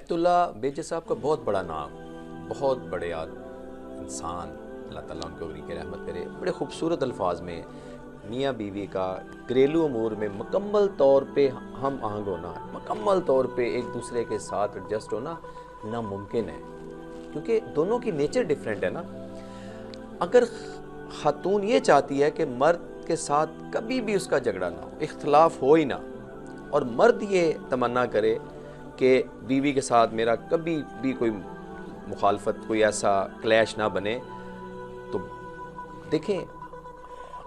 ایت اللہ بیجے صاحب کا بہت بڑا نام، بہت بڑے انسان، اللہ تعالیٰ ان کو بری کے رحمت کرے، بڑے خوبصورت الفاظ میں میاں بیوی کا گھریلو امور میں مکمل طور پہ ہم آہنگ ہونا، مکمل طور پہ ایک دوسرے کے ساتھ ایڈجسٹ ہونا ناممکن ہے، کیونکہ دونوں کی نیچر ڈیفرنٹ ہے نا۔ اگر خاتون یہ چاہتی ہے کہ مرد کے ساتھ کبھی بھی اس کا جھگڑا نہ ہو، اختلاف ہو ہی نہ، اور مرد یہ تمنا کرے کہ بیوی کے ساتھ میرا کبھی بھی کوئی مخالفت، کوئی ایسا کلیش نہ بنے، تو دیکھیں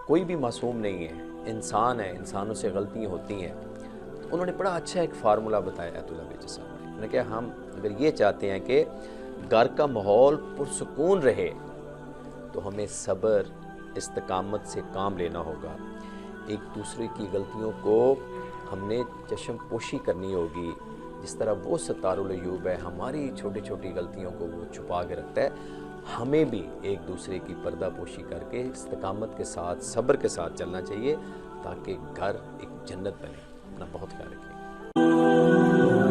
کوئی بھی معصوم نہیں ہے، انسان ہے، انسانوں سے غلطیاں ہوتی ہیں۔ تو انہوں نے بڑا اچھا ایک فارمولہ بتایا ایت اللہ بیجے صاحب نے، انہوں نے کہا ہم اگر یہ چاہتے ہیں کہ گھر کا ماحول پرسکون رہے تو ہمیں صبر، استقامت سے کام لینا ہوگا، ایک دوسرے کی غلطیوں کو ہم نے چشم پوشی کرنی ہوگی، جس طرح وہ ستار العیوب ہے، ہماری چھوٹی چھوٹی غلطیوں کو وہ چھپا کے رکھتا ہے، ہمیں بھی ایک دوسرے کی پردہ پوشی کر کے استقامت کے ساتھ، صبر کے ساتھ چلنا چاہیے، تاکہ گھر ایک جنت بنے۔ اپنا بہت خیال رکھیے۔